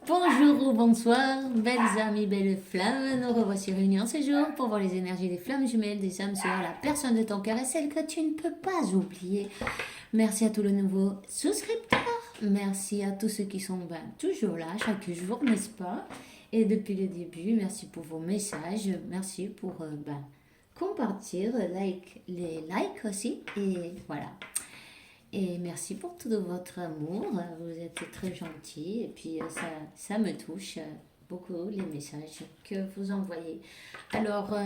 Bonjour ou bonsoir, belles amies, belles flammes. Nous revoici réunis en ce jour pour voir les énergies des flammes jumelles, des âmes sœurs, la personne de ton cœur et celle que tu ne peux pas oublier. Merci à tous les nouveaux souscripteurs. Merci à tous ceux qui sont toujours là chaque jour, n'est-ce pas? Et depuis le début, merci pour vos messages. Merci pour compartir, les likes aussi. Et voilà. Et merci pour tout votre amour. Vous êtes très gentils. Et puis, ça me touche beaucoup les messages que vous envoyez. Alors,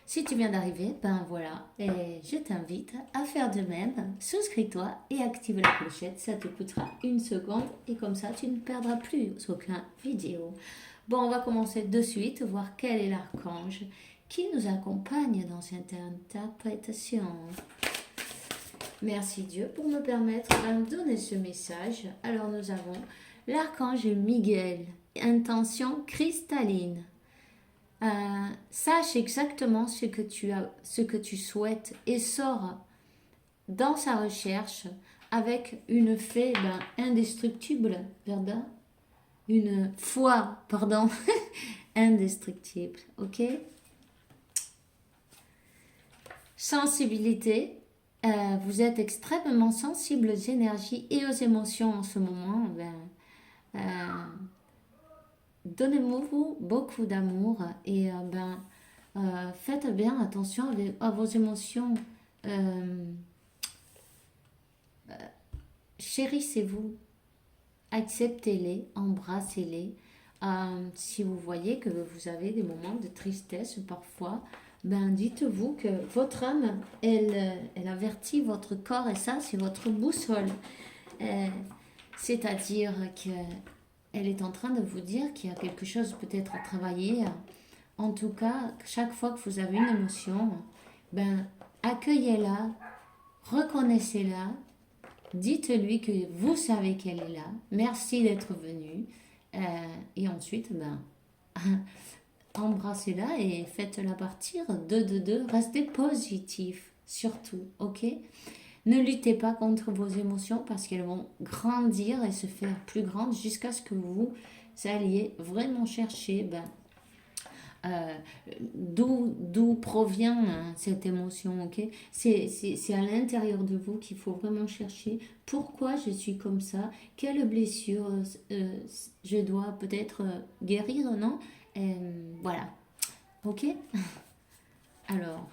si tu viens d'arriver, ben voilà. Et je t'invite à faire de même. Souscris-toi et active la clochette. Ça te coûtera 1 seconde. Et comme ça, tu ne perdras plus aucune vidéo. Bon, on va commencer de suite, voir quel est l'archange qui nous accompagne dans cette interprétation. Merci Dieu pour me permettre de me donner ce message. Alors nous avons l'archange Miguel, intention cristalline. Sache exactement ce que tu souhaites et sors dans sa recherche avec une foi indestructible, pardon, une foi, pardon, indestructible, ok? Sensibilité. Vous êtes extrêmement sensible aux énergies et aux émotions en ce moment. Donnez-vous beaucoup d'amour et faites bien attention à vos émotions. Euh, Chérissez-vous, acceptez-les, embrassez-les. Si vous voyez que vous avez des moments de tristesse parfois, dites-vous que votre âme, elle avertit votre corps et ça, c'est votre boussole. C'est-à-dire qu'elle est en train de vous dire qu'il y a quelque chose peut-être à travailler. En tout cas, chaque fois que vous avez une émotion, accueillez-la, reconnaissez-la, dites-lui que vous savez qu'elle est là, merci d'être venu, et ensuite, embrassez-la et faites-la partir de restez positif, surtout, ok? Ne luttez pas contre vos émotions parce qu'elles vont grandir et se faire plus grandes jusqu'à ce que vous alliez vraiment chercher euh, d'où provient cette émotion, ok? C'est à l'intérieur de vous qu'il faut vraiment chercher pourquoi je suis comme ça, quelle blessure je dois peut-être guérir, non? Voilà, ok? Alors,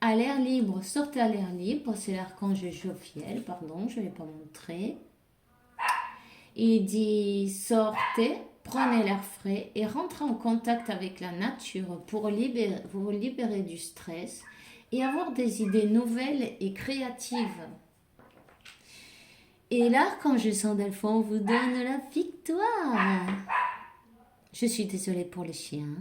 à l'air libre, sortez à l'air libre, c'est l'archange Jophiel, pardon, je ne l'ai pas montré. Il dit sortez, prenez l'air frais et rentrez en contact avec la nature pour vous libérer du stress et avoir des idées nouvelles et créatives. Et l'archange Sandalphon vous donne la victoire. Je suis désolée pour les chiens.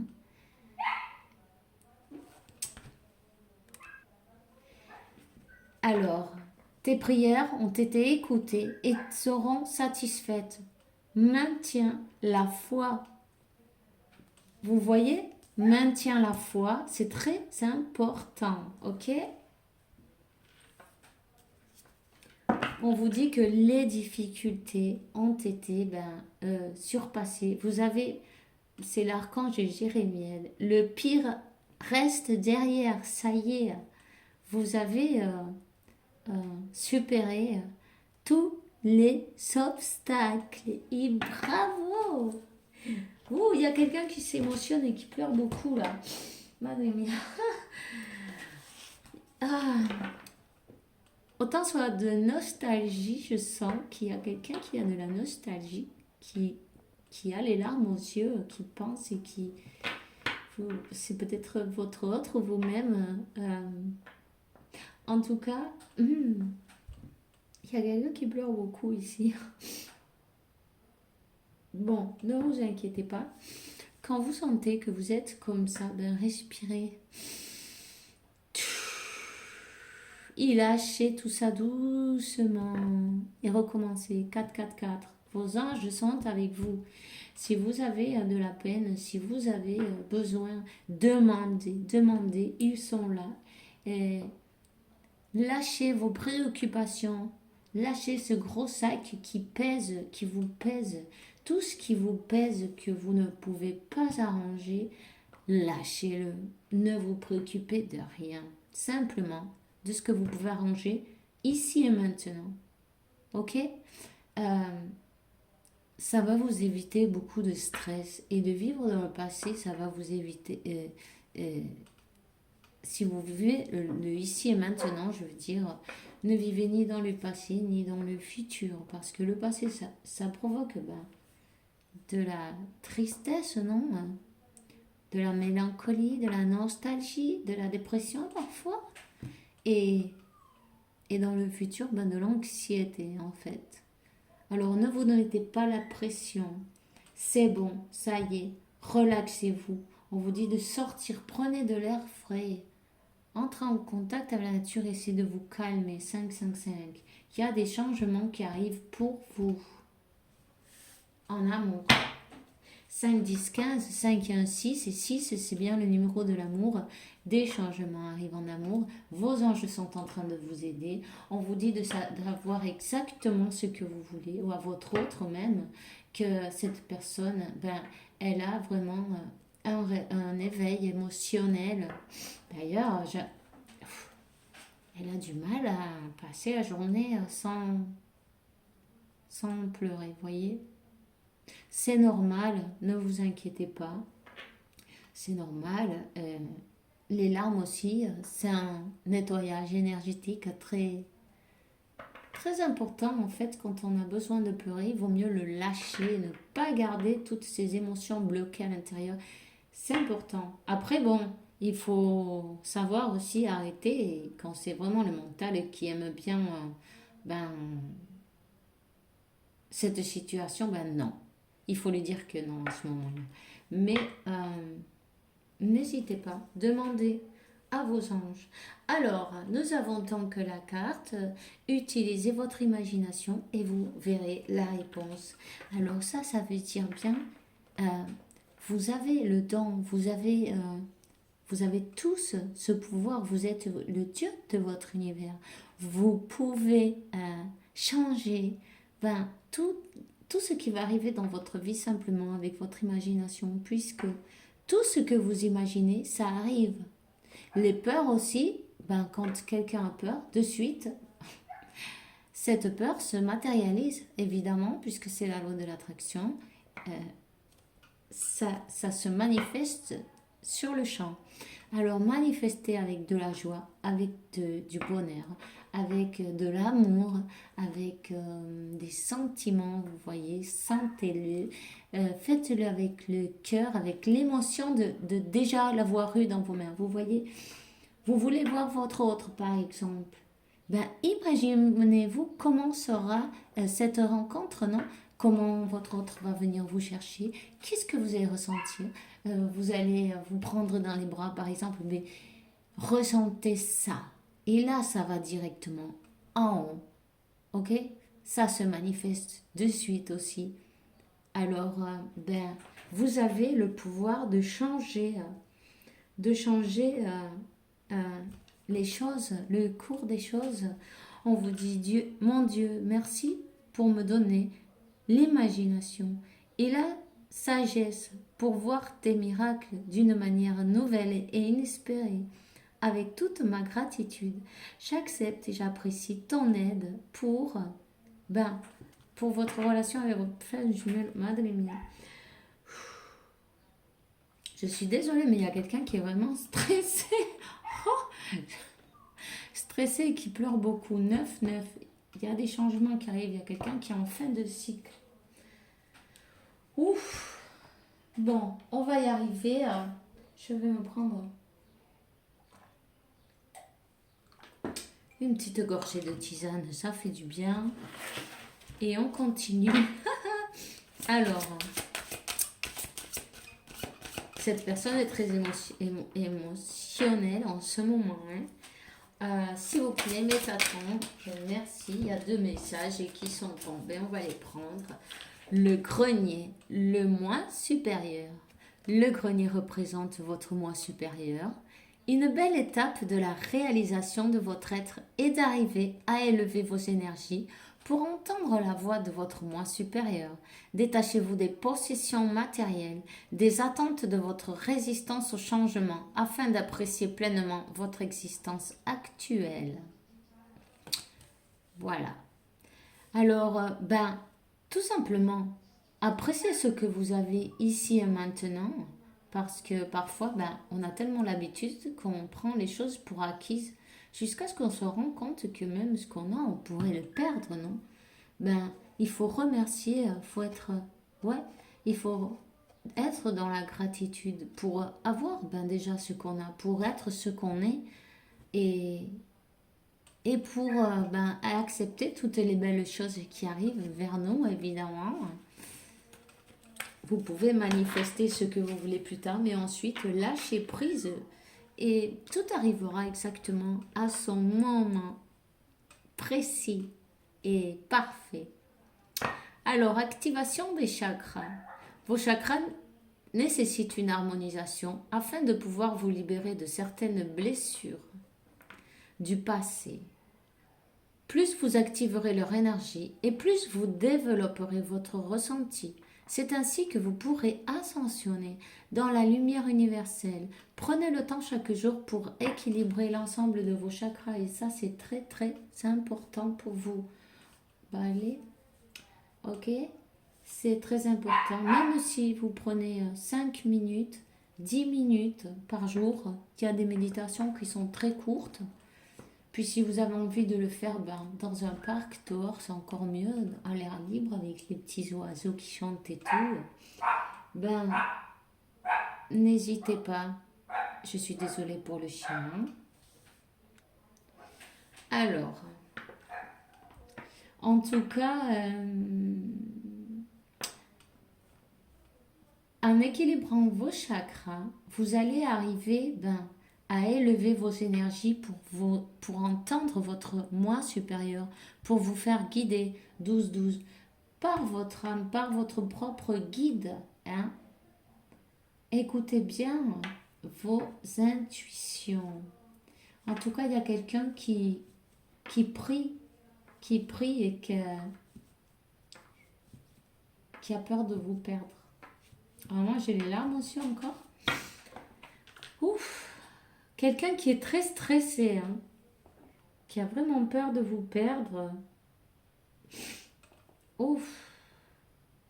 Alors, tes prières ont été écoutées et seront satisfaites. Maintiens la foi. Vous voyez? Maintiens la foi, c'est très important, ok? On vous dit que les difficultés ont été surpassées. Vous avez, c'est l'archange Jérémiel, le pire reste derrière, ça y est. Vous avez supéré tous les obstacles. Et bravo! Ouh, il y a quelqu'un qui s'émotionne et qui pleure beaucoup là. Madre mia. Ah. Autant soit de nostalgie, je sens qu'il y a quelqu'un qui a de la nostalgie, qui a les larmes aux yeux, qui pense et qui... C'est peut-être votre autre ou vous-même. En tout cas, il y a quelqu'un qui pleure beaucoup ici. Bon, ne vous inquiétez pas. Quand vous sentez que vous êtes comme ça, respirez. Et lâchez tout ça doucement. Et recommencez. 4, 4, 4. Vos anges sont avec vous. Si vous avez de la peine, si vous avez besoin, demandez. Ils sont là. Et lâchez vos préoccupations. Lâchez ce gros sac qui pèse, qui vous pèse. Tout ce qui vous pèse, que vous ne pouvez pas arranger, lâchez-le. Ne vous préoccupez de rien. Simplement de ce que vous pouvez arranger ici et maintenant. Ok? Ça va vous éviter beaucoup de stress. Et de vivre dans le passé, ça va vous éviter... si vous vivez le ici et maintenant, je veux dire, ne vivez ni dans le passé ni dans le futur. Parce que le passé, ça provoque de la tristesse, non? De la mélancolie, de la nostalgie, de la dépression parfois. Et dans le futur, de l'anxiété en fait. Alors ne vous mettez pas la pression. C'est bon, ça y est, relaxez-vous. On vous dit de sortir, prenez de l'air frais. Entrez en contact avec la nature, essayez de vous calmer. 5, 5, 5. Il y a des changements qui arrivent pour vous. En amour. 5, 10, 15, 5 et 1, 6. Et 6, c'est bien le numéro de l'amour. Des changements arrivent en amour. Vos anges sont en train de vous aider. On vous dit d'avoir exactement ce que vous voulez, ou à votre autre même, que cette personne, elle a vraiment un éveil émotionnel. D'ailleurs, elle a du mal à passer la journée sans pleurer, voyez. C'est normal, ne vous inquiétez pas. C'est normal. Les larmes aussi, c'est un nettoyage énergétique très, très important en fait. Quand on a besoin de pleurer, il vaut mieux le lâcher, ne pas garder toutes ces émotions bloquées à l'intérieur. C'est important. Après, bon, il faut savoir aussi arrêter et quand c'est vraiment le mental qui aime bien cette situation, non. Il faut lui dire que non à ce moment-là. Mais n'hésitez pas, demandez à vos anges. Alors, nous avons donc la carte. Utilisez votre imagination et vous verrez la réponse. Alors ça veut dire bien, vous avez le don, vous avez tous ce pouvoir. Vous êtes le Dieu de votre univers. Vous pouvez changer tout ce qui va arriver dans votre vie simplement avec votre imagination, puisque tout ce que vous imaginez, ça arrive. Les peurs aussi, quand quelqu'un a peur, de suite, cette peur se matérialise, évidemment, puisque c'est la loi de l'attraction. Ça se manifeste sur le champ. Alors, manifestez avec de la joie, avec du bonheur, avec de l'amour, avec des sentiments, vous voyez, sentez-le, faites-le avec le cœur, avec l'émotion de déjà l'avoir eu dans vos mains. Vous voyez, vous voulez voir votre autre, par exemple. Imaginez-vous comment sera cette rencontre, non? Comment votre autre va venir vous chercher. Qu'est-ce que vous allez ressentir? Vous allez vous prendre dans les bras, par exemple, mais ressentez ça. Et là, ça va directement en haut. Ok? Ça se manifeste de suite aussi. Alors, vous avez le pouvoir de changer les choses, le cours des choses. On vous dit, Dieu, mon Dieu, merci pour me donner l'imagination et la sagesse pour voir tes miracles d'une manière nouvelle et inespérée. Avec toute ma gratitude, j'accepte et j'apprécie ton aide pour votre relation avec votre flamme jumelle, madre mia. Je suis désolée, mais il y a quelqu'un qui est vraiment stressé. Stressé et qui pleure beaucoup. 9, 9. Il y a des changements qui arrivent. Il y a quelqu'un qui est en fin de cycle. Ouf. Bon, on va y arriver. Je vais me prendre une petite gorgée de tisane. Ça fait du bien. Et on continue. Alors, cette personne est très émotionnelle en ce moment. S'il vous plaît, mes patrons, merci. Il y a 2 messages qui sont tombés. On va les prendre. Le grenier, le moi supérieur. Le grenier représente votre moi supérieur. Une belle étape de la réalisation de votre être est d'arriver à élever vos énergies pour entendre la voix de votre moi supérieur. Détachez-vous des possessions matérielles, des attentes de votre résistance au changement afin d'apprécier pleinement votre existence actuelle. Voilà. Alors, tout simplement, appréciez ce que vous avez ici et maintenant, parce que parfois, on a tellement l'habitude qu'on prend les choses pour acquises, jusqu'à ce qu'on se rende compte que même ce qu'on a, on pourrait le perdre, non? Il faut remercier, ouais, il faut être dans la gratitude pour avoir déjà ce qu'on a, pour être ce qu'on est, et, et pour accepter toutes les belles choses qui arrivent vers nous, évidemment. Vous pouvez manifester ce que vous voulez plus tard, mais ensuite lâcher prise et tout arrivera exactement à son moment précis et parfait. Alors, activation des chakras. Vos chakras nécessitent une harmonisation afin de pouvoir vous libérer de certaines blessures du passé. Plus vous activerez leur énergie et plus vous développerez votre ressenti. C'est ainsi que vous pourrez ascensionner dans la lumière universelle. Prenez le temps chaque jour pour équilibrer l'ensemble de vos chakras et ça c'est très très important pour vous. Allez, ok, c'est très important. Même si vous prenez 5 minutes, 10 minutes par jour, il y a des méditations qui sont très courtes. Puis si vous avez envie de le faire dans un parc, dehors, c'est encore mieux, à l'air libre, avec les petits oiseaux qui chantent et tout. N'hésitez pas. Je suis désolée pour le chien. Alors, en tout cas, en équilibrant vos chakras, vous allez arriver à élever vos énergies pour entendre votre moi supérieur, pour vous faire guider 12-12 par votre âme, par votre propre guide. Hein? Écoutez bien vos intuitions. En tout cas, il y a quelqu'un qui prie et qui a peur de vous perdre. Alors moi, j'ai les larmes aussi encore. Ouf! Quelqu'un qui est très stressé, hein, qui a vraiment peur de vous perdre. Ouf!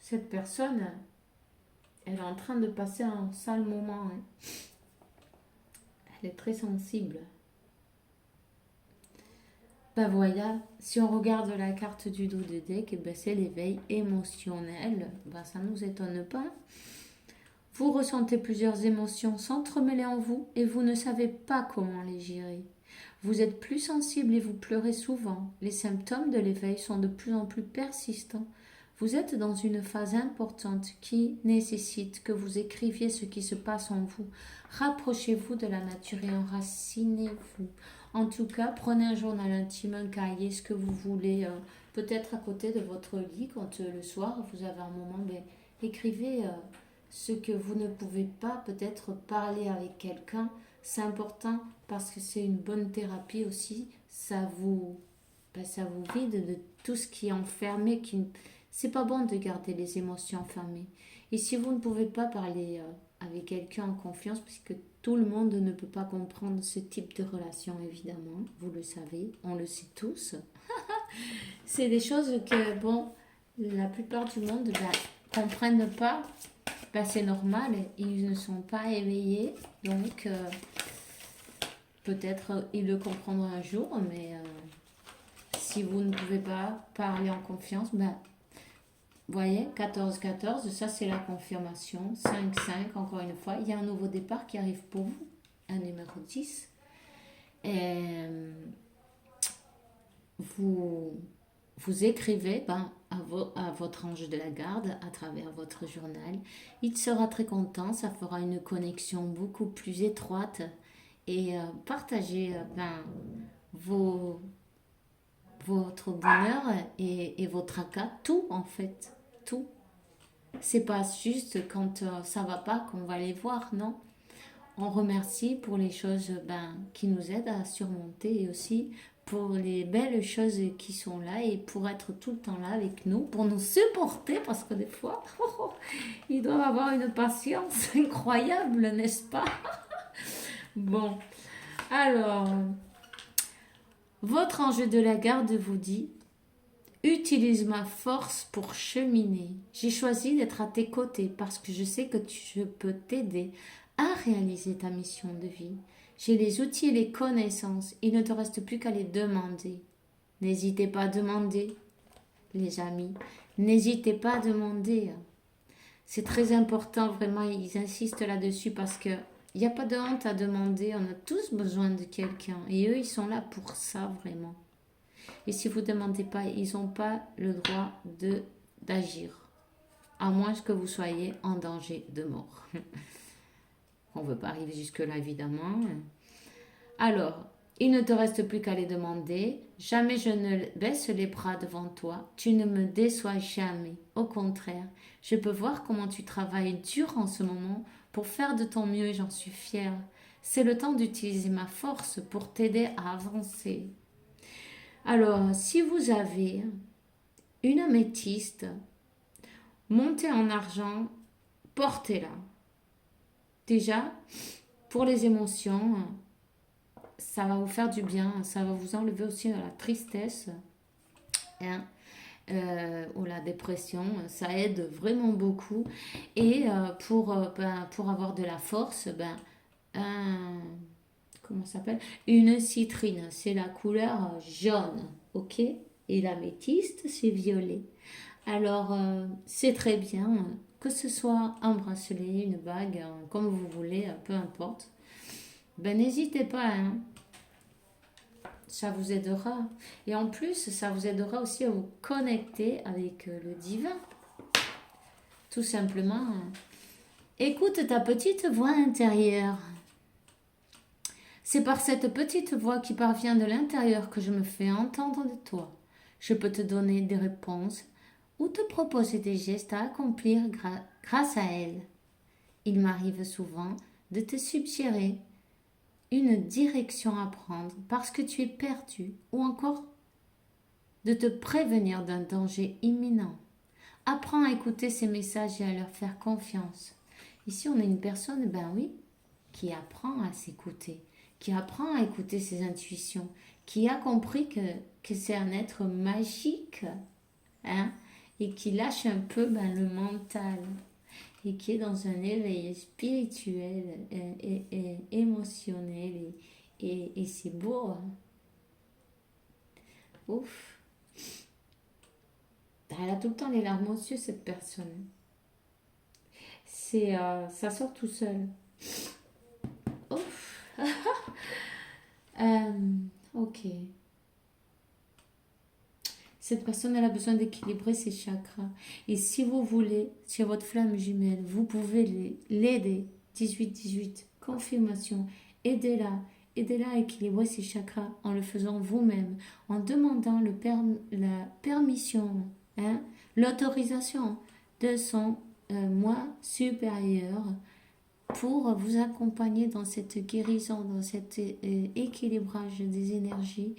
Cette personne, elle est en train de passer un sale moment. Hein. Elle est très sensible. Voilà, si on regarde la carte du dos de deck, c'est l'éveil émotionnel. Ça ne nous étonne pas. Vous ressentez plusieurs émotions s'entremêler en vous et vous ne savez pas comment les gérer. Vous êtes plus sensible et vous pleurez souvent. Les symptômes de l'éveil sont de plus en plus persistants. Vous êtes dans une phase importante qui nécessite que vous écriviez ce qui se passe en vous. Rapprochez-vous de la nature et enracinez-vous. En tout cas, prenez un journal intime, un cahier, ce que vous voulez, peut-être à côté de votre lit, quand le soir vous avez un moment, écrivez ce que vous ne pouvez pas peut-être parler avec quelqu'un. C'est important parce que c'est une bonne thérapie aussi. Ça vous vide de tout ce qui est enfermé. C'est pas bon de garder les émotions enfermées. Et si vous ne pouvez pas parler avec quelqu'un en confiance, puisque tout le monde ne peut pas comprendre ce type de relation, évidemment, vous le savez, on le sait tous. C'est des choses que, la plupart du monde ne comprennent pas. C'est normal, ils ne sont pas éveillés, donc peut-être ils le comprendront un jour, mais si vous ne pouvez pas parler en confiance, voyez, 14-14, ça c'est la confirmation, 5-5, encore une fois, il y a un nouveau départ qui arrive pour vous, un numéro 10, et vous écrivez à votre ange de la garde à travers votre journal. Il sera très content, ça fera une connexion beaucoup plus étroite et partagez votre bonheur et vos tracas, tout en fait, tout. C'est pas juste quand ça va pas qu'on va les voir, non. on remercie pour les choses qui nous aident à surmonter et aussi pour les belles choses qui sont là et pour être tout le temps là avec nous, pour nous supporter parce que des fois, ils doivent avoir une patience incroyable, n'est-ce pas? Bon, alors, votre ange de la garde vous dit, utilise ma force pour cheminer. J'ai choisi d'être à tes côtés parce que je sais que je peux t'aider à réaliser ta mission de vie. J'ai les outils et les connaissances. Il ne te reste plus qu'à les demander. N'hésitez pas à demander, les amis. N'hésitez pas à demander. C'est très important, vraiment, ils insistent là-dessus parce que il n'y a pas de honte à demander. On a tous besoin de quelqu'un. Et eux, ils sont là pour ça, vraiment. Et si vous ne demandez pas, ils n'ont pas le droit d'agir. À moins que vous soyez en danger de mort. On ne veut pas arriver jusque-là, évidemment. Alors, il ne te reste plus qu'à les demander. Jamais je ne baisse les bras devant toi. Tu ne me déçois jamais. Au contraire, je peux voir comment tu travailles dur en ce moment pour faire de ton mieux et j'en suis fière. C'est le temps d'utiliser ma force pour t'aider à avancer. Alors, si vous avez une améthyste montée en argent, portez-la. Déjà, pour les émotions, ça va vous faire du bien, ça va vous enlever aussi la tristesse hein, ou la dépression, ça aide vraiment beaucoup. Et pour avoir de la force, comment ça s'appelle? Une citrine, c'est la couleur jaune, ok? Et l'améthyste, c'est violet. Alors, c'est très bien, que ce soit un bracelet, une bague, comme vous voulez, peu importe. N'hésitez pas, hein. Ça vous aidera. Et en plus, ça vous aidera aussi à vous connecter avec le divin. Tout simplement. Écoute ta petite voix intérieure. C'est par cette petite voix qui parvient de l'intérieur que je me fais entendre de toi. Je peux te donner des réponses ou te proposer des gestes à accomplir grâce à elle. Il m'arrive souvent de te suggérer une direction à prendre parce que tu es perdu ou encore de te prévenir d'un danger imminent. Apprends à écouter ces messages et à leur faire confiance. Ici, on a une personne, qui apprend à s'écouter, qui apprend à écouter ses intuitions, qui a compris que c'est un être magique, hein, et qui lâche un peu le mental et qui est dans un éveil spirituel et émotionnel et c'est beau. Hein. Ouf. Elle a tout le temps les larmes aux yeux, cette personne. Ça sort tout seul. Ouf. Ok. Cette personne, elle a besoin d'équilibrer ses chakras. Et si vous voulez, sur votre flamme jumelle, vous pouvez l'aider. 18-18, confirmation. Aidez-la. Aidez-la à équilibrer ses chakras en le faisant vous-même, en demandant la permission, hein, l'autorisation de son moi supérieur pour vous accompagner dans cette guérison, dans cet équilibrage des énergies.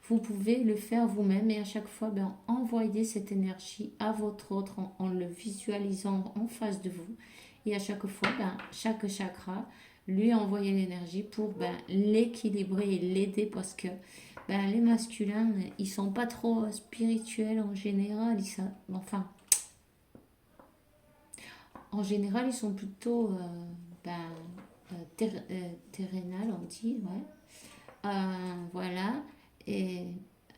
Vous pouvez le faire vous-même et à chaque fois, envoyer cette énergie à votre autre en le visualisant en face de vous. Et à chaque fois, chaque chakra, lui envoyer l'énergie pour l'équilibrer et l'aider parce que les masculins, ils sont pas trop spirituels en général. En général, ils sont plutôt terrénal, on dit, ouais. Voilà. Et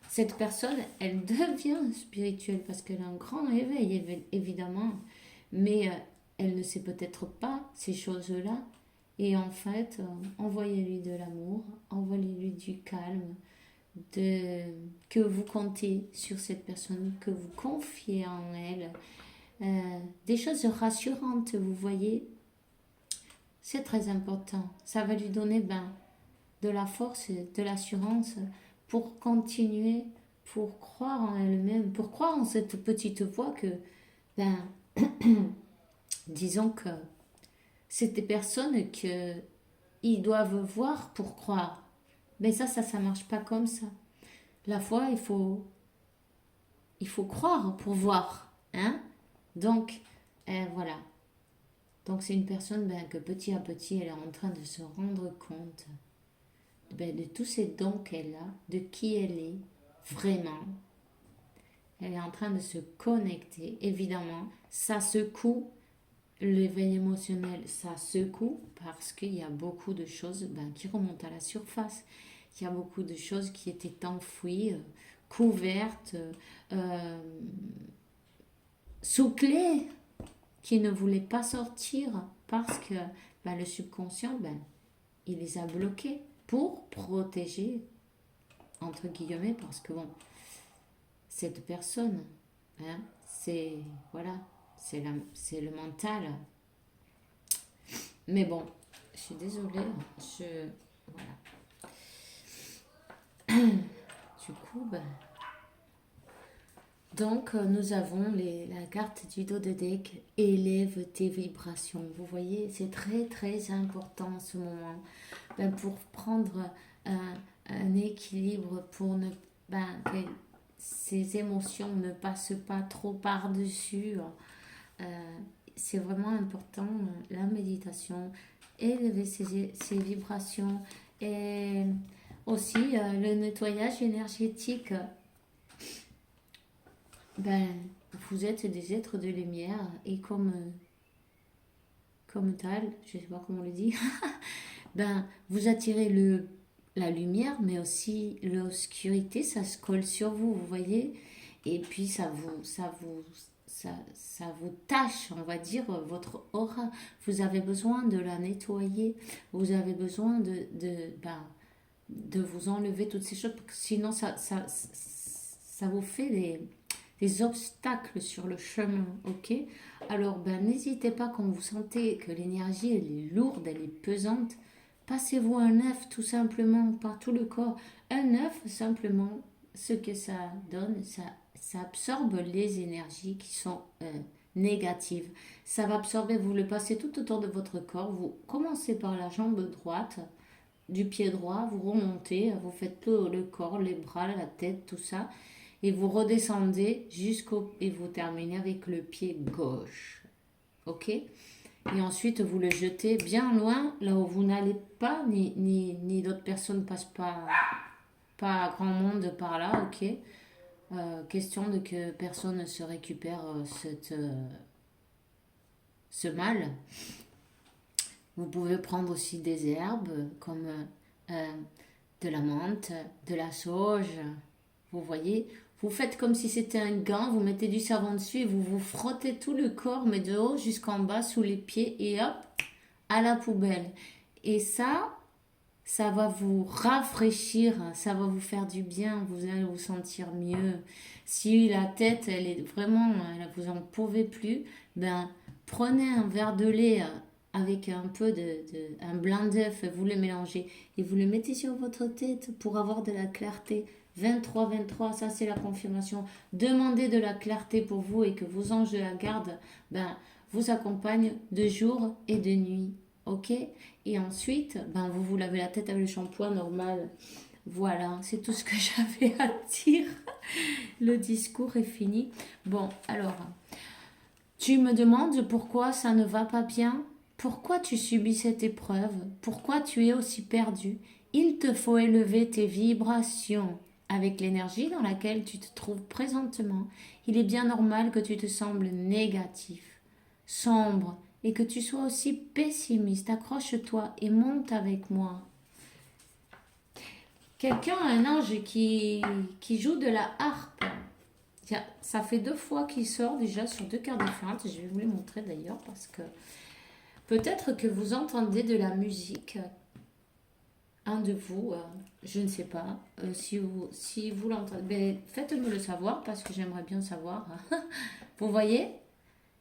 cette personne, elle devient spirituelle parce qu'elle a un grand éveil, évidemment. Mais elle ne sait peut-être pas ces choses-là. Et en fait, envoyez-lui de l'amour, envoyez-lui du calme, que vous comptez sur cette personne, que vous confiez en elle. Des choses rassurantes, vous voyez, c'est très important. Ça va lui donner de la force, de l'assurance pour continuer, pour croire en elle-même, pour croire en cette petite voix que, disons que c'est des personnes ils doivent voir pour croire. Mais ça marche pas comme ça. La foi, il faut croire pour voir, hein. Donc, voilà. Donc, c'est une personne ben, que petit à petit, elle est en train de se rendre compte ben, de tous ces dons qu'elle a, de qui elle est vraiment. Elle est en train de se connecter. Évidemment, ça secoue l'éveil émotionnel, ça secoue parce qu'il y a beaucoup de choses ben, qui remontent à la surface. Il y a beaucoup de choses qui étaient enfouies, couvertes, euh, sous clé, qui ne voulaient pas sortir parce que ben, le subconscient, ben, il les a bloqués pour protéger, entre guillemets, parce que bon, cette personne, hein, c'est voilà, c'est le mental. Mais bon, je suis désolée, voilà. Du coup, ben, donc nous avons la carte du dos de deck, élève tes vibrations. Vous voyez, c'est très très important en ce moment. Ben, pour prendre un équilibre, pour ne ben, que ces émotions ne passent pas trop par-dessus. Euh, c'est vraiment important, la méditation, élever ses vibrations et aussi le nettoyage énergétique. Ben, vous êtes des êtres de lumière et comme tal, je sais pas comment on le dit, ben, vous attirez la lumière, mais aussi l'obscurité, ça se colle sur vous, vous voyez, et puis ça vous tâche, on va dire, votre aura. Vous avez besoin de la nettoyer, vous avez besoin ben, de vous enlever toutes ces choses, parce que sinon ça vous fait des obstacles sur le chemin, ok? Alors, ben, n'hésitez pas quand vous sentez que l'énergie, elle est lourde, elle est pesante, passez-vous un œuf tout simplement par tout le corps. Un œuf, simplement, ce que ça donne, ça absorbe les énergies qui sont négatives. Ça va absorber, vous le passez tout autour de votre corps. Vous commencez par la jambe droite, du pied droit, vous remontez, vous faites tout le corps, les bras, la tête, tout ça, et vous redescendez et vous terminez avec le pied gauche. Ok? Et ensuite, vous le jetez bien loin, là où vous n'allez pas, ni d'autres personnes passent pas grand monde par là, ok? Question de que personne ne se récupère ce mal. Vous pouvez prendre aussi des herbes comme euh, de la menthe, de la sauge. Vous voyez, vous faites comme si c'était un gant, vous mettez du savon dessus et vous vous frottez tout le corps, mais de haut jusqu'en bas, sous les pieds et hop, à la poubelle. Et ça va vous rafraîchir, ça va vous faire du bien, vous allez vous sentir mieux. Si la tête, elle est vraiment, vous en pouvez plus, ben prenez un verre de lait avec un peu un blanc d'œuf, vous le mélangez et vous le mettez sur votre tête pour avoir de la clarté. 23, ça c'est la confirmation. Demandez de la clarté pour vous et que vos anges de la garde ben, vous accompagnent de jour et de nuit. Ok? Et ensuite, ben, vous vous lavez la tête avec le shampoing normal. Voilà, c'est tout ce que j'avais à dire. Le discours est fini. Bon, alors, tu me demandes pourquoi ça ne va pas bien? Pourquoi tu subis cette épreuve? Pourquoi tu es aussi perdu? Il te faut élever tes vibrations avec l'énergie dans laquelle tu te trouves présentement. Il est bien normal que tu te sembles négatif, sombre et que tu sois aussi pessimiste. Accroche-toi et monte avec moi. Quelqu'un a un ange qui joue de la harpe. Tiens, ça fait 2 fois qu'il sort déjà sur 2 cartes différentes. Je vais vous les montrer d'ailleurs parce que peut-être que vous entendez de la musique. Un de vous, je ne sais pas, si vous l'entendez, ben, faites-me le savoir parce que j'aimerais bien savoir. Vous voyez,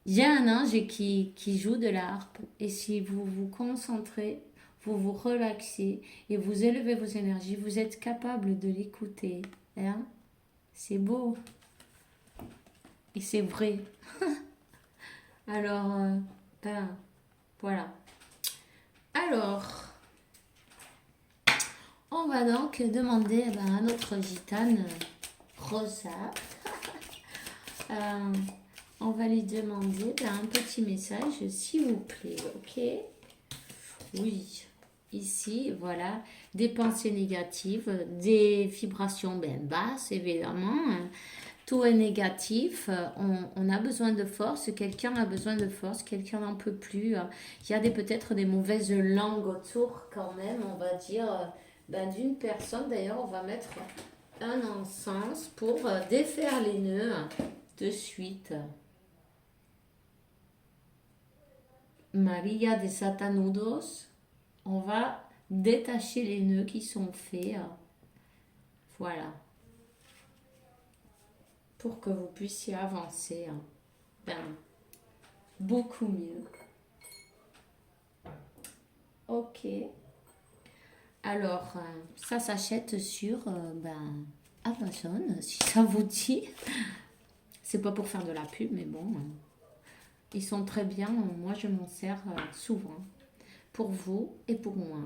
il y a un ange qui joue de la harpe et si vous vous concentrez, vous vous relaxez et vous élevez vos énergies, vous êtes capable de l'écouter. Hein? C'est beau et c'est vrai. Alors, ben, voilà. Alors, On va donc demander à notre gitane Rosa. On va lui demander un petit message, s'il vous plaît, ok? Oui, ici, voilà, des pensées négatives, des vibrations basses, évidemment. Tout est négatif, on a besoin de force, quelqu'un a besoin de force, quelqu'un n'en peut plus. Il y a peut-être des mauvaises langues autour quand même, on va dire, d'une personne. D'ailleurs, on va mettre un encens pour défaire les nœuds de suite. Maria de Satanudos, on va détacher les nœuds qui sont faits. Voilà. Pour que vous puissiez avancer beaucoup mieux. Ok. Alors, ça s'achète sur Amazon, si ça vous dit. C'est pas pour faire de la pub, mais bon. Ils sont très bien. Moi, je m'en sers souvent. Pour vous et pour moi.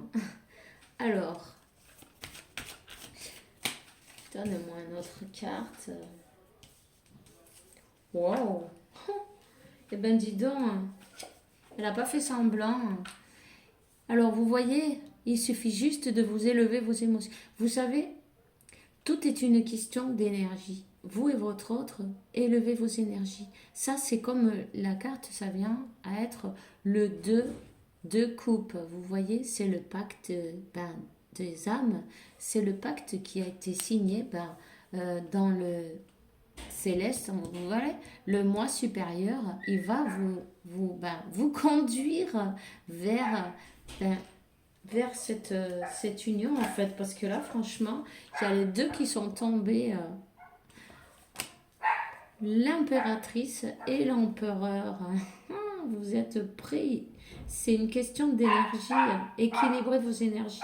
Alors, donne-moi une autre carte. Wow. Eh ben, dis donc. Elle n'a pas fait semblant. Alors, vous voyez, il suffit juste de vous élever vos émotions. Vous savez, tout est une question d'énergie. Vous et votre autre, élevez vos énergies. Ça, c'est comme la carte, ça vient à être le 2 de coupe. Vous voyez, c'est le pacte des âmes. C'est le pacte qui a été signé dans le céleste. Vous voyez, le moi supérieur, il va vous conduire vers cette union en fait, parce que là franchement il y a les deux qui sont tombés, l'impératrice et l'empereur. Vous êtes pris, c'est une question d'énergie, équilibrez vos énergies,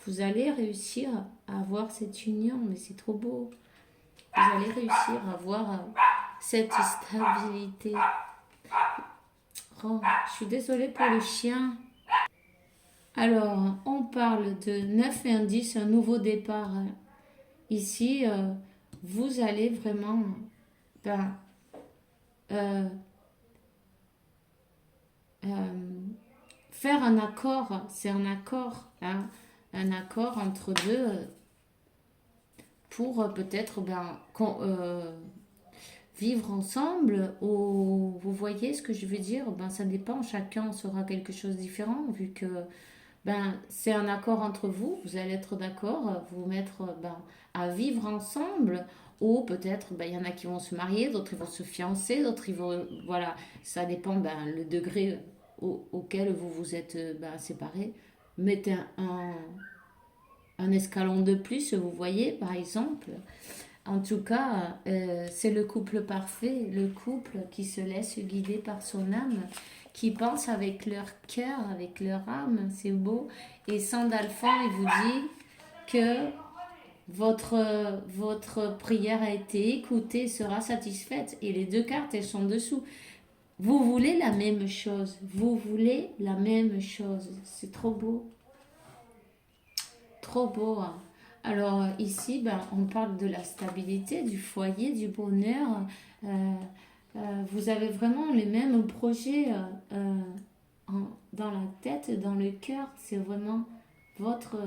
vous allez réussir à avoir cette union, mais c'est trop beau, vous allez réussir à avoir cette stabilité. Oh, je suis désolée pour le chien. Alors, on parle de 9 et un 10, un nouveau départ. Ici, vous allez vraiment euh, euh, faire un accord. C'est un accord, hein, un accord entre deux pour peut-être vivre ensemble. Ou, vous voyez ce que je veux dire? Ça dépend, chacun sera quelque chose de différent vu que c'est un accord entre vous, vous allez être d'accord, vous mettre à vivre ensemble, ou peut-être il y en a qui vont se marier, d'autres ils vont se fiancer, d'autres ils vont, voilà, ça dépend le degré auquel vous vous êtes séparés. Mettez un escalon de plus, vous voyez, par exemple. En tout cas, c'est le couple parfait, le couple qui se laisse guider par son âme, qui pense avec leur cœur, avec leur âme, c'est beau. Et Sandalphon, il vous dit que votre prière a été écoutée, sera satisfaite. Et les deux cartes, elles sont dessous. Vous voulez la même chose, vous voulez la même chose. C'est trop beau. Trop beau, hein. Alors ici, on parle de la stabilité, du foyer, du bonheur. Vous avez vraiment les mêmes projets dans la tête, dans le cœur. C'est vraiment votre,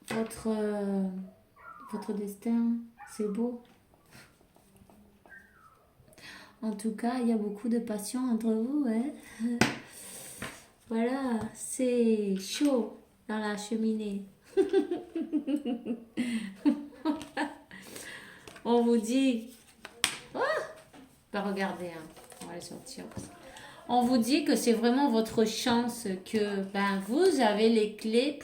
votre, votre destin. C'est beau. En tout cas, il y a beaucoup de passion entre vous. Hein. Voilà, c'est chaud dans la cheminée. On vous dit... regardez, hein. On va les sortir. On vous dit que c'est vraiment votre chance, que vous avez les clés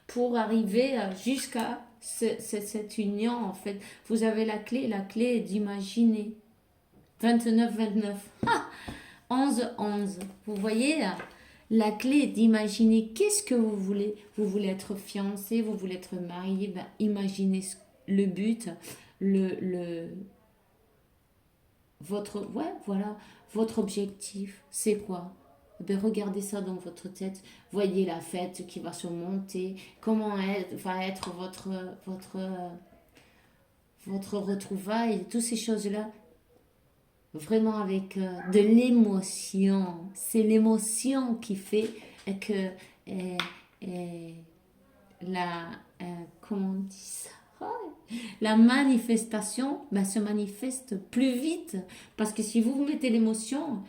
pour arriver jusqu'à cette union en fait. Vous avez la clé d'imaginer. 29-29. 11-11. Vous voyez la clé d'imaginer qu'est-ce que vous voulez. Vous voulez être fiancé, vous voulez être marié. Imaginez le but, votre objectif. C'est quoi? Ben, regardez ça dans votre tête. Voyez la fête qui va se monter. Comment va être votre retrouvaille. Toutes ces choses-là. Vraiment avec de l'émotion. C'est l'émotion qui fait que euh, la... comment on dit ça? La manifestation ben, se manifeste plus vite. Parce que si vous mettez l'émotion,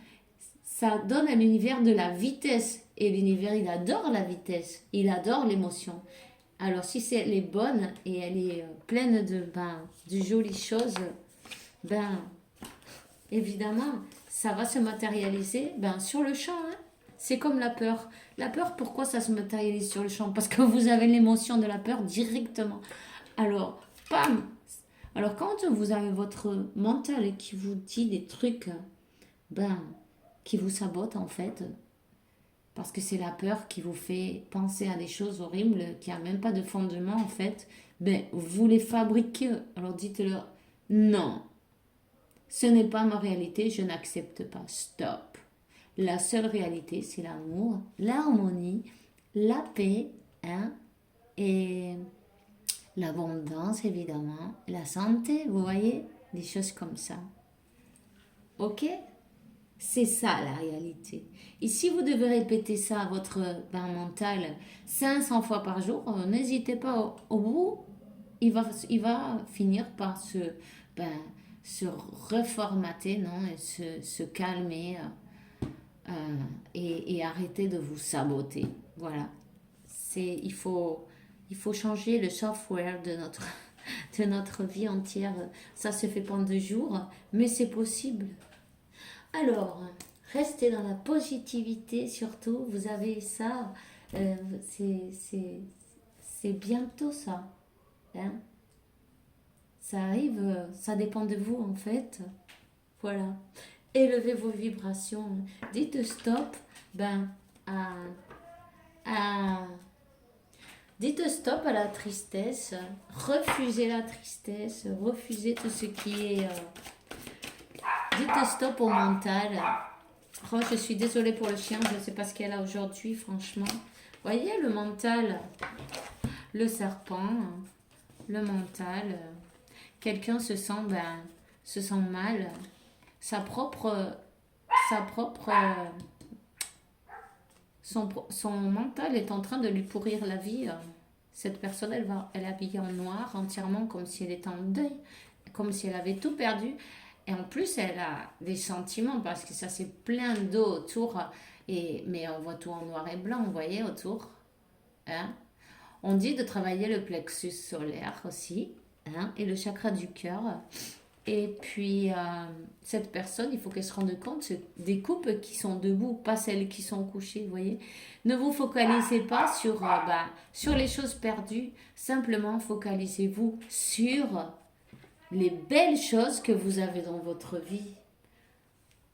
ça donne à l'univers de la vitesse. Et l'univers, il adore la vitesse. Il adore l'émotion. Alors, si elle est bonne et elle est pleine de jolies choses, ben, évidemment, ça va se matérialiser ben, sur le champ. Hein. C'est comme la peur. La peur, pourquoi ça se matérialise sur le champ? Parce que vous avez l'émotion de la peur directement. Alors, pam! Alors, quand vous avez votre mental qui vous dit des trucs, ben, qui vous sabotent en fait, parce que c'est la peur qui vous fait penser à des choses horribles, qui n'a même pas de fondement en fait, ben, vous les fabriquez. Alors, dites-leur, non, ce n'est pas ma réalité, je n'accepte pas. Stop. La seule réalité, c'est l'amour, l'harmonie, la paix, hein, et l'abondance, évidemment, la santé, vous voyez, des choses comme ça. Ok? C'est ça la réalité. Et si vous devez répéter ça à votre mental 500 fois par jour, n'hésitez pas au bout, il va finir par ben, se reformater, non, et se calmer et arrêter de vous saboter. Voilà. Il faut changer le software de notre vie entière. Ça se fait pas en 2 jours, mais c'est possible. Alors, restez dans la positivité surtout. Vous avez ça. euh, c'est bientôt ça. Hein. Ça arrive, ça dépend de vous en fait. Voilà. Élevez vos vibrations. Dites stop à, à dites stop à la tristesse. Refusez la tristesse. Refusez tout ce qui est. Dites stop au mental. Oh, je suis désolée pour le chien. Je ne sais pas ce qu'elle a aujourd'hui, franchement. Voyez le mental, le serpent, le mental. Quelqu'un se sent mal. Sa propre, son mental est en train de lui pourrir la vie. Cette personne, elle est habillée en noir entièrement comme si elle était en deuil, comme si elle avait tout perdu. Et en plus, elle a des sentiments parce que ça, c'est plein d'eau autour. Mais on voit tout en noir et blanc, vous voyez, autour. Hein? On dit de travailler le plexus solaire aussi, hein, et le chakra du cœur. Et puis, cette personne, il faut qu'elle se rende compte des couples qui sont debout, pas celles qui sont couchées, vous voyez. Ne vous focalisez pas sur les choses perdues. Simplement, focalisez-vous sur les belles choses que vous avez dans votre vie.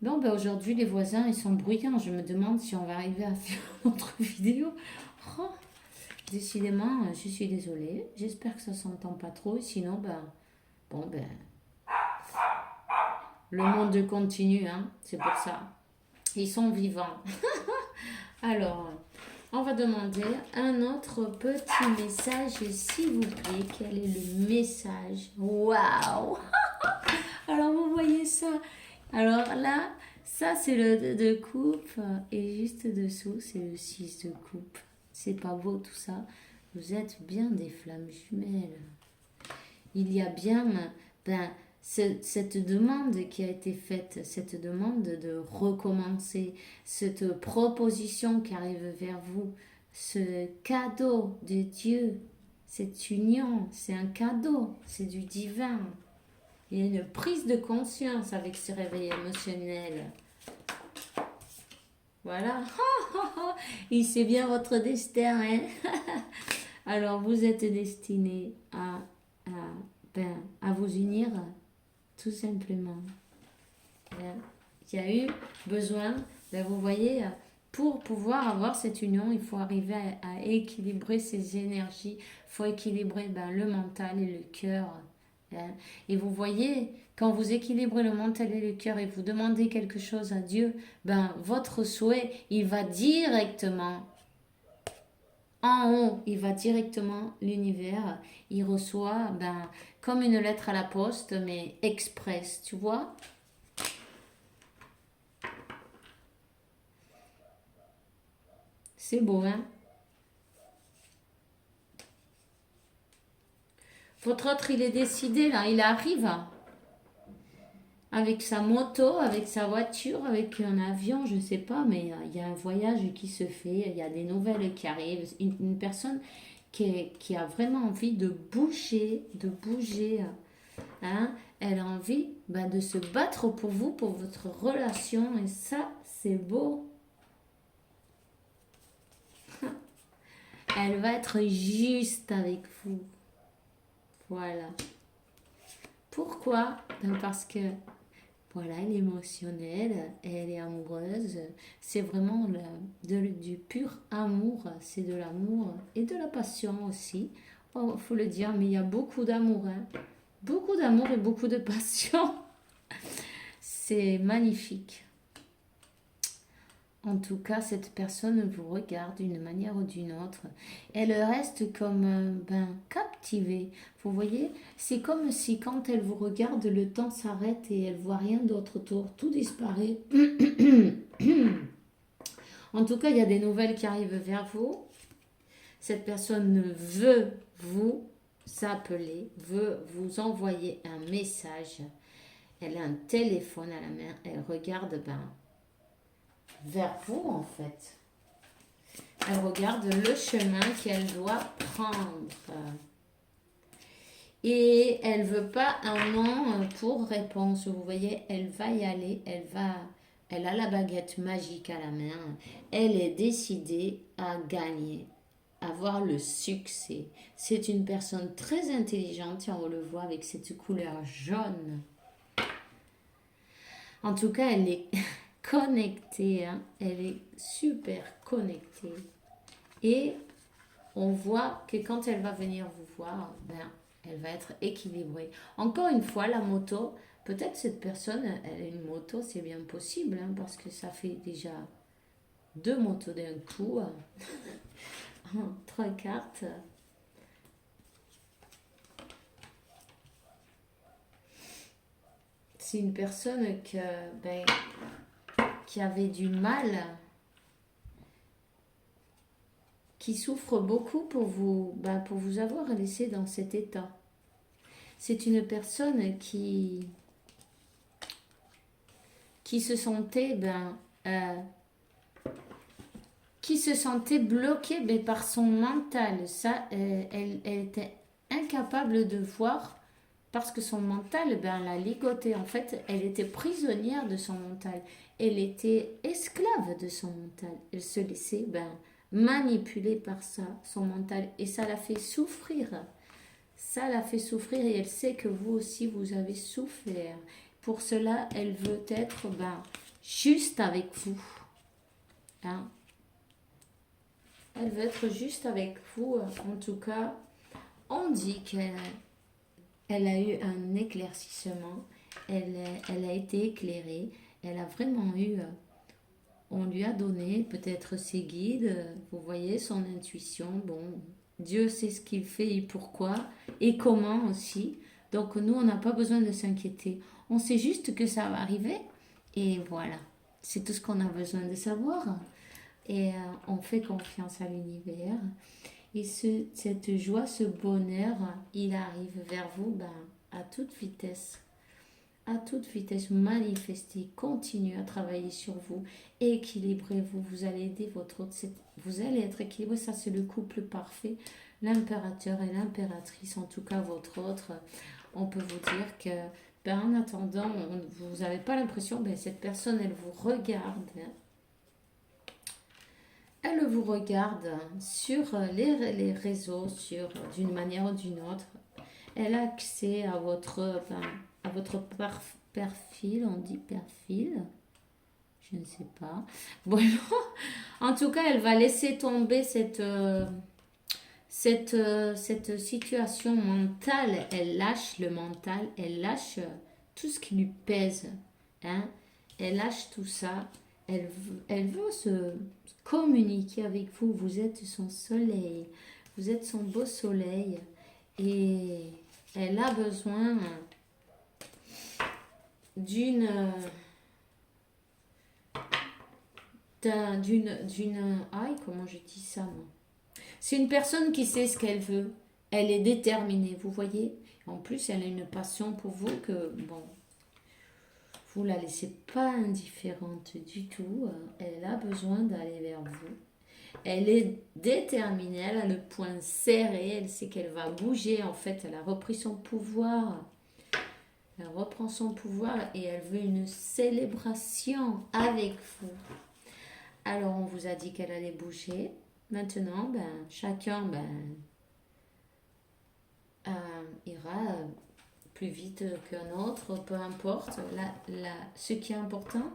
Bon, aujourd'hui, les voisins, ils sont bruyants. Je me demande si on va arriver à faire notre vidéo. Oh, décidément, je suis désolée. J'espère que ça s'entend pas trop. Sinon, le monde continue, hein. C'est pour ça. Ils sont vivants. Alors, on va demander un autre petit message, s'il vous plaît. Quel est le message? Waouh! Alors, vous voyez ça. Alors là, ça, c'est le 2 de coupe. Et juste dessous, c'est le 6 de coupe. C'est pas beau tout ça. Vous êtes bien des flammes jumelles. Il y a bien cette demande qui a été faite, cette demande de recommencer, cette proposition qui arrive vers vous, ce cadeau de Dieu, cette union, c'est un cadeau, c'est du divin. Il y a une prise de conscience avec ce réveil émotionnel. Voilà. Il sait bien votre destin. Hein. Alors, vous êtes destiné à vous unir, tout simplement. Il y a eu besoin, vous voyez, pour pouvoir avoir cette union, il faut arriver à équilibrer ces énergies. Il faut équilibrer le mental et le cœur. hein. Et vous voyez, quand vous équilibrez le mental et le cœur et vous demandez quelque chose à Dieu, ben votre souhait, il va directement en haut, il va directement l'univers, il reçoit ben comme une lettre à la poste, mais express, tu vois? C'est beau, hein? Votre autre, il est décidé là, il arrive avec sa moto, avec sa voiture, avec un avion, je sais pas, mais il y a un voyage qui se fait, il y a des nouvelles qui arrivent. Une personne qui a vraiment envie de bouger, hein. Elle a envie bah, de se battre pour vous, pour votre relation, et ça, c'est beau. Elle va être juste avec vous. Voilà. Pourquoi? Ben parce que voilà, elle est émotionnelle, elle est amoureuse. C'est vraiment du pur amour. C'est de l'amour et de la passion aussi. Il faut le dire, mais il y a beaucoup d'amour. Hein. Beaucoup d'amour et beaucoup de passion. C'est magnifique. En tout cas, cette personne vous regarde d'une manière ou d'une autre. Elle reste comme ben, captivée. Vous voyez, c'est comme si quand elle vous regarde, le temps s'arrête et elle voit rien d'autre autour. Tout disparaît. En tout cas, il y a des nouvelles qui arrivent vers vous. Cette personne veut vous appeler, veut vous envoyer un message. Elle a un téléphone à la main. Elle regarde ben, vers vous en fait. Elle regarde le chemin qu'elle doit prendre. Et elle veut pas un non pour réponse. Vous voyez, elle va y aller. Elle a la baguette magique à la main. Elle est décidée à gagner, à avoir le succès. C'est une personne très intelligente et on le voit avec cette couleur jaune. En tout cas, elle est connectée, hein. Elle est super connectée. Et on voit que quand elle va venir vous voir, ben, elle va être équilibrée. Encore une fois, la moto, peut-être cette personne, elle a une moto, c'est bien possible, hein, parce que ça fait déjà 2 motos d'un coup. 3 cartes. C'est une personne ben, qui avait du mal, qui souffre beaucoup pour vous avoir laissé dans cet état. C'est une personne qui se sentait qui se sentait bloquée par son mental. Ça, elle était incapable de voir parce que son mental l'a ligoté. En fait, elle était prisonnière de son mental. Elle était esclave de son mental. Elle se laissait manipuler par ça, son mental. Et ça la fait souffrir. Ça la fait souffrir et elle sait que vous aussi, vous avez souffert. Pour cela, elle veut être juste avec vous. Hein? Elle veut être juste avec vous. En tout cas, on dit qu'elle a eu un éclaircissement. Elle a été éclairée. Elle a vraiment eu... on lui a donné peut-être ses guides. Vous voyez, son intuition. Bon, Dieu sait ce qu'il fait et pourquoi. Et comment aussi. Donc nous, on n'a pas besoin de s'inquiéter. On sait juste que ça va arriver. Et voilà. C'est tout ce qu'on a besoin de savoir. Et on fait confiance à l'univers. Et cette joie, ce bonheur, il arrive vers vous à toute vitesse. À toute vitesse, manifestez, continuez à travailler sur vous, équilibrez-vous, vous allez aider votre autre, vous allez être équilibré, ça c'est le couple parfait, l'impérateur et l'impératrice, en tout cas votre autre, on peut vous dire que en attendant, vous n'avez pas l'impression, cette personne elle vous regarde, elle vous regarde sur les réseaux, d'une manière ou d'une autre. Elle a accès à votre perfil, on dit perfil, je ne sais pas. Bon, en tout cas, elle va laisser tomber cette situation mentale, elle lâche le mental, elle lâche tout ce qui lui pèse. Hein? Elle lâche tout ça. Elle veut se communiquer avec vous. Vous êtes son soleil. Vous êtes son beau soleil. Et elle a besoin d'une aïe, comment je dis ça, moi. C'est une personne qui sait ce qu'elle veut. Elle est déterminée, vous voyez. En plus, elle a une passion pour vous que, bon, vous la laissez pas indifférente du tout. Elle a besoin d'aller vers vous. Elle est déterminée, elle a le poing serré, elle sait qu'elle va bouger. En fait, elle a repris son pouvoir. Elle reprend son pouvoir et elle veut une célébration avec vous. Alors, on vous a dit qu'elle allait bouger. Maintenant, chacun ira plus vite qu'un autre, peu importe. Ce qui est important,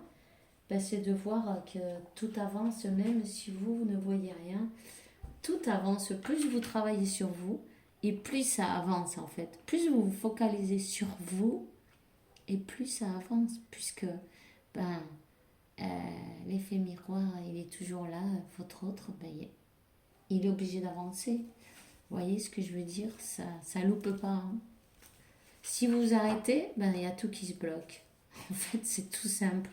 c'est de voir que tout avance, même si vous ne voyez rien. Tout avance, plus vous travaillez sur vous, et plus ça avance en fait. Plus vous vous focalisez sur vous, et plus ça avance, puisque l'effet miroir, il est toujours là, votre autre, il est obligé d'avancer. Vous voyez ce que je veux dire? Ça loupe pas. Hein. Si vous arrêtez, il y a tout qui se bloque. En fait, c'est tout simple.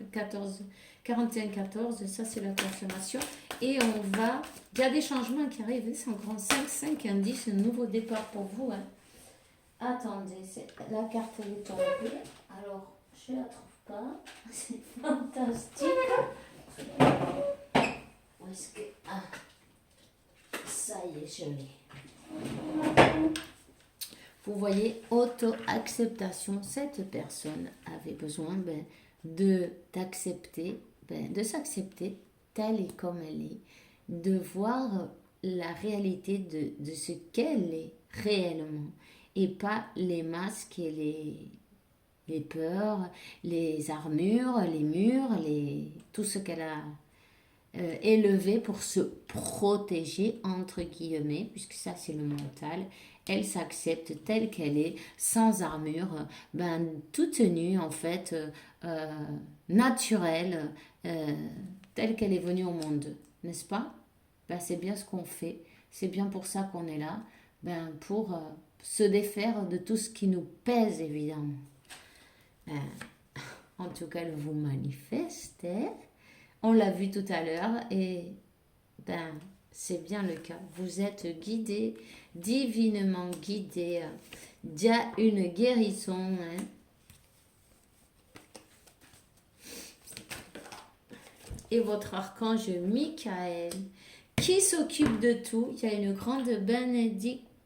41-14, ça c'est la consommation. Et on va... Il y a des changements qui arrivent. C'est encore 5 indices, un nouveau départ pour vous. Hein. Attendez, la carte elle est tombée. Alors, je la trouve pas. C'est fantastique. Où est-ce que... Ah, ça y est, je l'ai. Vous voyez, auto-acceptation. Cette personne avait besoin d'accepter, de s'accepter telle et comme elle est, de voir la réalité de ce qu'elle est réellement et pas les masques et les peurs, les armures, les murs, tout ce qu'elle a élevé pour se protéger, entre guillemets, puisque ça c'est le mental. Elle s'accepte telle qu'elle est, sans armure, toute nue en fait, naturelle, telle qu'elle est venue au monde, n'est-ce pas? C'est bien ce qu'on fait, c'est bien pour ça qu'on est là, pour se défaire de tout ce qui nous pèse évidemment. En tout cas, elle vous manifeste. On l'a vu tout à l'heure et c'est bien le cas. Vous êtes guidé, divinement guidé. Il y a une guérison. Hein. Et votre archange Michael qui s'occupe de tout. Il y a une grande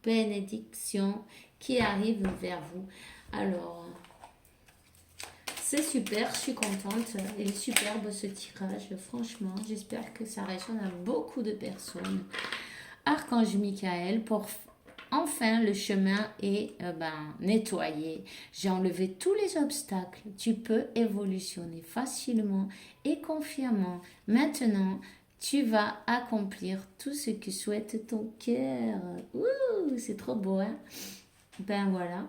bénédiction qui arrive vers vous. Alors... c'est super, je suis contente. Il est superbe ce tirage, franchement. J'espère que ça résonne à beaucoup de personnes. Archange Michael, pour enfin le chemin est nettoyé. J'ai enlevé tous les obstacles. Tu peux évolutionner facilement et confiamment. Maintenant, tu vas accomplir tout ce que souhaite ton cœur. Ouh, c'est trop beau, hein? Voilà.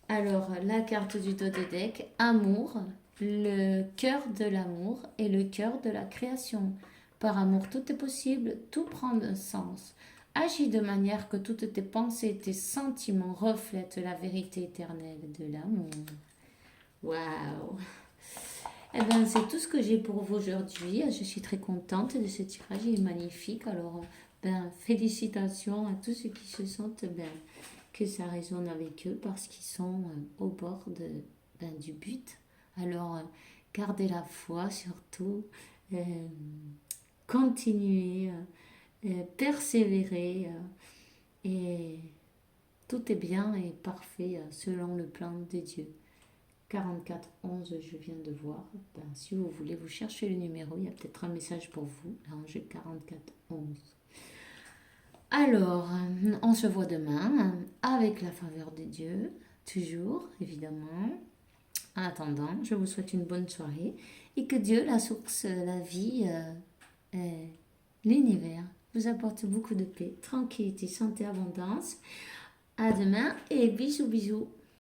Alors, la carte du dos de deck, amour, le cœur de l'amour et le cœur de la création. Par amour, tout est possible, tout prend un sens. Agis de manière que toutes tes pensées et tes sentiments reflètent la vérité éternelle de l'amour. Waouh! C'est tout ce que j'ai pour vous aujourd'hui. Je suis très contente de ce tirage, il est magnifique. Alors, félicitations à tous ceux qui se sentent que ça résonne avec eux parce qu'ils sont au bord du but. Alors, gardez la foi surtout, continuez, persévérez et tout est bien et parfait selon le plan de Dieu. 4411, je viens de voir. Si vous voulez, vous cherchez le numéro, il y a peut-être un message pour vous. L'ange 4411. Alors, on se voit demain avec la faveur de Dieu, toujours, évidemment. En attendant, je vous souhaite une bonne soirée et que Dieu, la source, la vie, l'univers, vous apporte beaucoup de paix, tranquillité, santé, abondance. À demain et bisous bisous.